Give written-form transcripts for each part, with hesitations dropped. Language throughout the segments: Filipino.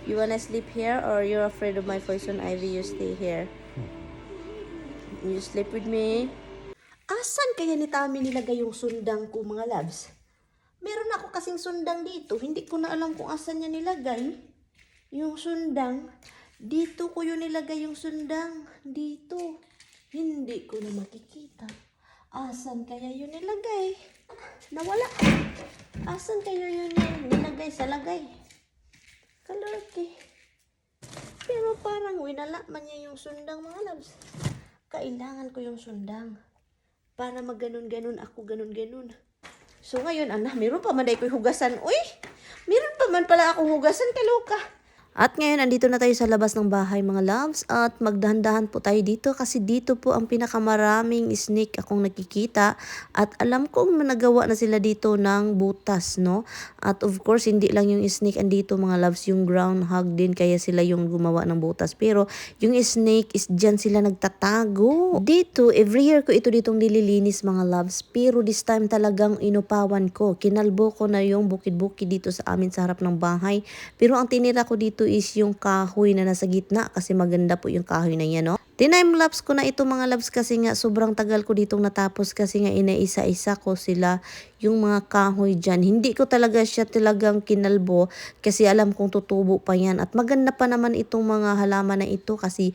You wanna sleep here or you're afraid of my poison ivy? You stay here. You sleep with me. Asan kaya ni Tami nilagay yung sundang ko, mga loves? Meron ako kasing sundang dito. Hindi ko na alam kung asan niya nilagay. Yung sundang. Dito ko yun nilagay yung sundang. Dito. Hindi ko na makikita. Asan kaya yun nilagay? Nawala. Asan kaya yun nilagay sa lagay? Kalorke. Pero parang winala man niya yung sundang, mga loves. Kailangan ko yung sundang. Para magganon-ganon ako, ganon-ganon. So ngayon, meron pa man ko'y hugasan. Uy! Meron pa man pala akong hugasan, kaloka. At ngayon, andito na tayo sa labas ng bahay, mga loves. At magdahan-dahan po tayo dito kasi dito po ang pinakamaraming snake akong nakikita. At alam kong nagawa na sila dito ng butas, no? At of course, hindi lang yung snake andito, mga loves. Yung groundhog din, kaya sila yung gumawa ng butas. Pero yung snake is dyan sila nagtatago. Dito, every year ko ito ditong nililinis, mga loves. Pero this time talagang inupawan ko. Kinalbo ko na yung bukid-bukid dito sa amin sa harap ng bahay. Pero ang tinira ko dito is yung kahoy na nasa gitna kasi maganda po yung kahoy na yan, no? Tinime-lapse ko na ito, mga loves, kasi nga sobrang tagal ko ditong natapos kasi nga inaisa-isa ko sila yung mga kahoy dyan. Hindi ko talaga siya talagang kinalbo kasi alam kong tutubo pa yan. At maganda pa naman itong mga halaman na ito kasi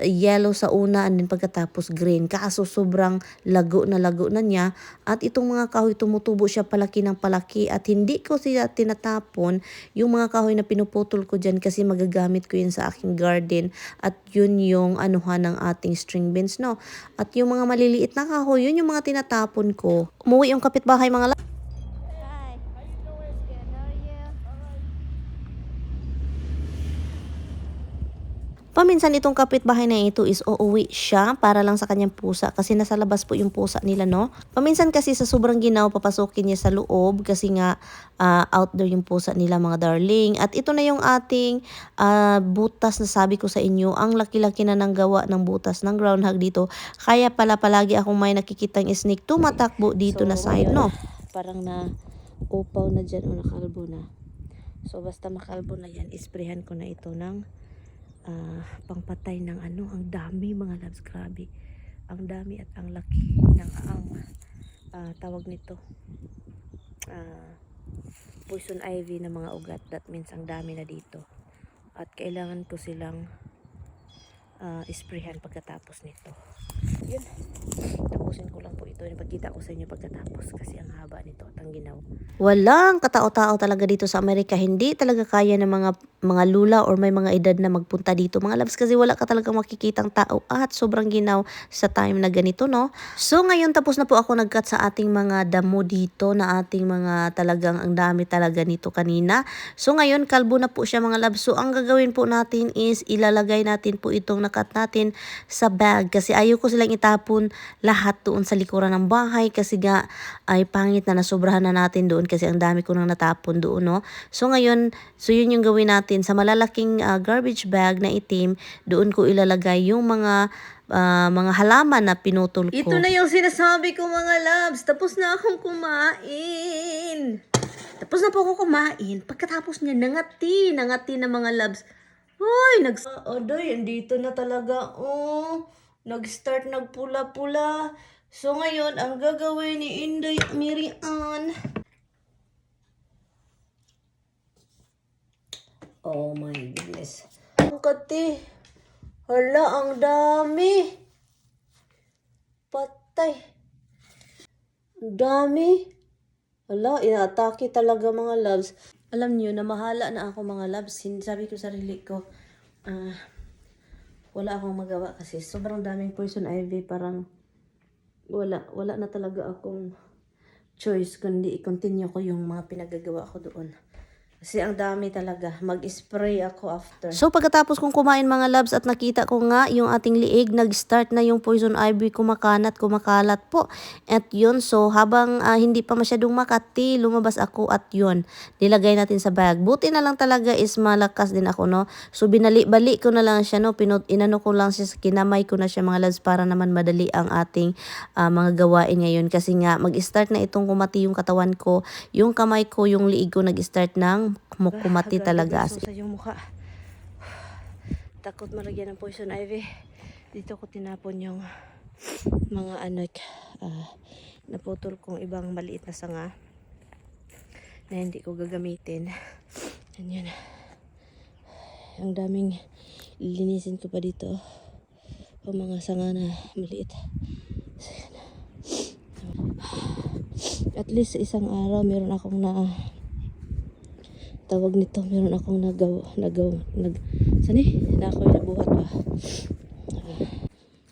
yellow sa una and then pagkatapos green. Kaso sobrang lago na niya. At itong mga kahoy tumutubo siya palaki ng palaki at hindi ko siya tinatapon yung mga kahoy na pinuputol ko dyan kasi magagamit ko yun sa aking garden. At yun yung anuhan ng ating string beans, no? At yung mga maliliit na kahoy, yun yung mga tinatapon ko. Umuwi yung kapitbahay, mga Hi. How you doing? Good. How are you? Paminsan itong kapitbahay na ito is uuwi siya para lang sa kanyang pusa kasi nasa labas po yung pusa nila, no? Paminsan kasi sa sobrang ginaw, papasukin niya sa loob kasi nga outdoor yung pusa nila, mga darling. At ito na yung ating butas na sabi ko sa inyo. Ang laki-laki na ng gawa ng butas ng groundhog dito. Kaya pala palagi akong may nakikitang snake tumatakbo dito na side, no? Parang na upaw na dyan o nakalbo na. So basta makalbo na yan, isprehan ko na ito ng pangpatay ng ang dami, mga loves, grabe. Ang dami at ang laki ng tawag nito. Poison ivy na mga ugat. That means ang dami na dito. At kailangan ko silang isprehan pagkatapos nito. Yun. Tapusin ko lang po ito. Ipagkita ko sa inyo pagkatapos kasi ang haba nito at ang ginaw. Walang katao-tao talaga dito sa Amerika. Hindi talaga kaya ng mga lula or may mga edad na magpunta dito, mga loves, kasi wala ka talaga makikitang tao at sobrang ginaw sa time na ganito, no? So ngayon tapos na po ako nag-cut sa ating mga damo dito na ating mga talagang ang dami talaga nito kanina. So ngayon kalbo na po siya, mga loves. So ang gagawin po natin is ilalagay natin po itong nakat natin sa bag kasi ayaw ko silang itapon lahat doon sa likuran ng bahay kasi nga ay pangit na nasobrahan na natin doon kasi ang dami ko nang natapon doon, no? So ngayon, yun yung gawin natin sa malalaking garbage bag na itim, doon ko ilalagay yung mga halaman na pinutol ko. Ito na yung sinasabi ko, mga loves. Tapos na akong kumain. Tapos na po ako kumain. Pagkatapos niya, nangati na, mga loves. Hoy, Odoy, andito na talaga. Oh, nag-start nagpula-pula. So ngayon, ang gagawin ni Inday Mirian. Oh my goodness. Ang kati. Hala, ang dami. Patay. Ang dami. Hala, inaatake talaga, mga loves. Alam niyo, namahala na ako, mga loves. Sabi ko sarili ko, wala akong magawa kasi sobrang daming poison ivy. Parang wala na talaga akong choice kundi i-continue ko yung mga pinagagawa ko doon. Kasi ang dami talaga. Mag-spray ako after. So pagkatapos kong kumain, mga loves, at nakita ko nga yung ating liig, nag-start na yung poison ivy kumakalat po. At yun, so habang hindi pa masyadong makati, lumabas ako at yun, nilagay natin sa bag. Buti na lang talaga is malakas din ako, no? So binali-bali ko na lang siya, no? Inano ko lang siya, kinamay ko na siya, mga loves, para naman madali ang ating mga gawain ngayon. Kasi nga, mag-start na itong kumati yung katawan ko, yung kamay ko, yung liig ko, nag-start ng kumati talaga. Sa yung mukha. takot maragyan ng poison ivy. Dito ko tinapon yung mga naputol kong ibang maliit na sanga na hindi ko gagamitin. Yan. Ang daming linisin ko pa dito. O mga sanga na maliit. So, yan. At least isang araw meron akong tawag nito, meron akong sani? Na ako yung nabuhat pa.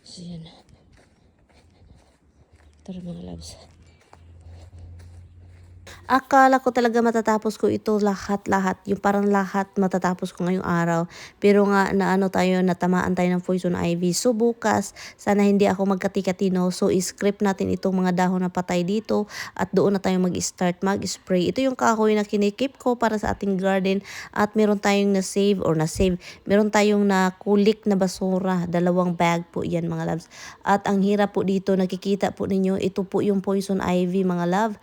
So yan. Tara mga loves. Akala ko talaga matatapos ko ito lahat. Yung parang lahat matatapos ko ngayong araw. Pero nga natamaan tayo ng poison ivy. So bukas, sana hindi ako magkati-katino. So i-script natin itong mga dahon na patay dito. At doon na tayo mag-start mag-spray. Ito yung kahoy na kinikip ko para sa ating garden. At meron tayong na-save. Meron tayong nakulik na basura. 2 bag po yan mga loves. At ang hirap po dito, nakikita po ninyo, ito po yung poison ivy mga love.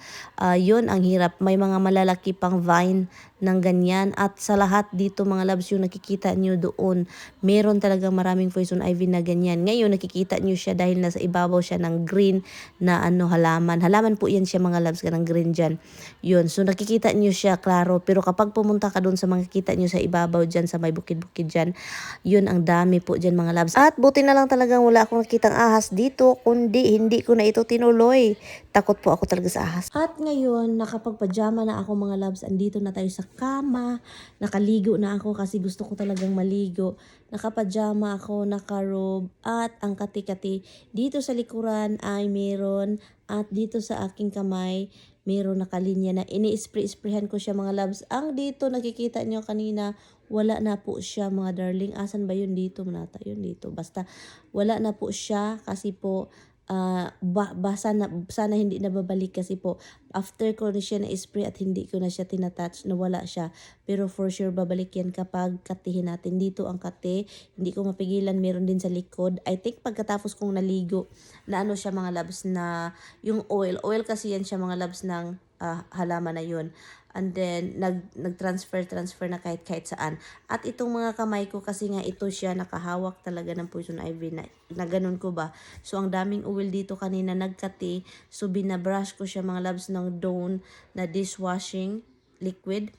Yun ang hirap. May mga malalaki pang vine ng ganyan. At sa lahat dito mga loves, yung nakikita nyo doon, meron talagang maraming poison ivy na ganyan. Ngayon nakikita nyo siya dahil nasa ibabaw siya ng green na halaman. Halaman po yan siya mga loves, ganang green dyan. Yun. So nakikita nyo siya klaro. Pero kapag pumunta ka doon sa makikita nyo sa ibabaw dyan, sa may bukid-bukid dyan, yun ang dami po dyan mga loves. At buti na lang talagang wala akong nakitang ahas dito, kundi hindi ko na ito tinuloy. Takot po ako talaga sa ahas. At ngayon, nakapagpajama na ako mga loves. Andito na tayo sa kama. Nakaligo na ako kasi gusto ko talagang maligo. Nakapajama ako, nakarobe. At ang kati-kati dito sa likuran ay meron. At dito sa aking kamay, meron nakalinya na ini-spray-sprayhan ko siya mga loves. Ang dito nakikita nyo kanina, wala na po siya mga darling. Asan ba yun dito? Manata yun dito. Basta wala na po siya kasi po sana hindi na babalik kasi po after ko na siya na-spray at hindi ko na siya tinatouch, nawala siya. Pero for sure babalik yan kapag katihin natin. Dito ang kati, hindi ko mapigilan, meron din sa likod. I think pagkatapos kong naligo na siya mga loves, na yung oil kasi yan siya mga loves ng halaman na yun. And then, nag-transfer na kahit saan. At itong mga kamay ko, kasi nga ito siya, nakahawak talaga ng poison ivy na ganun ko ba. So, ang daming oil dito kanina, nagkati. So, binabrush ko siya mga loves ng Dawn na dishwashing liquid.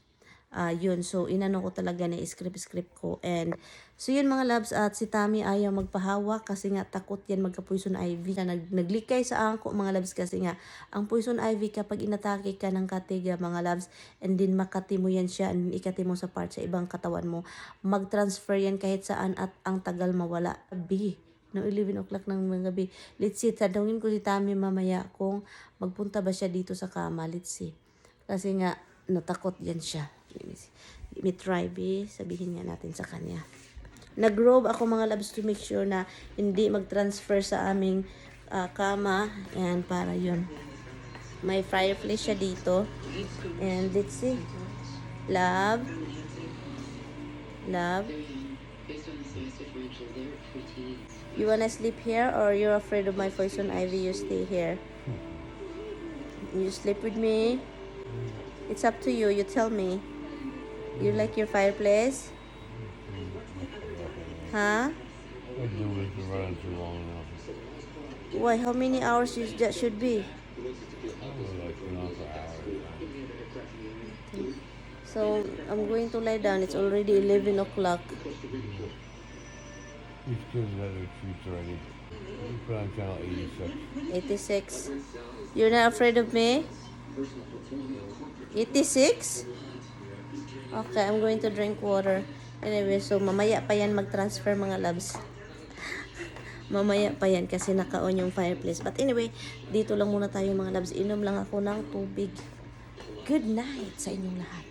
Yun. So, inano ko talaga na script ko. And, so yun mga loves, at si Tammy ayaw magpahawak kasi nga takot yan magka-poison ivy. Naglikay sa angko mga loves kasi nga, ang poison ivy kapag inatake ka ng katiga mga loves, and then makati mo yan siya, and ikati mo sa part sa ibang katawan mo, mag-transfer yan kahit saan at ang tagal mawala. No, 11 o'clock ng mga gabi. Let's see, tanungin ko si Tammy mamaya kung magpunta ba siya dito sa kama. Let's see. Kasi nga, natakot yan siya. Let me try, sabihin nga natin sa kanya. Nag-robe ako mga loves to make sure na hindi mag-transfer sa aming kama. And para yun. May fireplace siya dito. And let's see. Love. You wanna sleep here or you're afraid of my poison ivy? You stay here. You sleep with me. It's up to you. You tell me. You like your fireplace? Huh? I do it to run too long enough. Why? How many hours that should be? Probably like another hour. So, I'm going to lie down. It's already 11 o'clock. These kids had their treats already. You put on channel 86. 86. You're not afraid of me? 86? Okay, I'm going to drink water. Anyway, so mamaya pa yan mag-transfer mga loves. Mamaya pa yan kasi naka-on yung fireplace. But anyway, dito lang muna tayo mga loves. Inom lang ako ng tubig. Good night sa inyong lahat.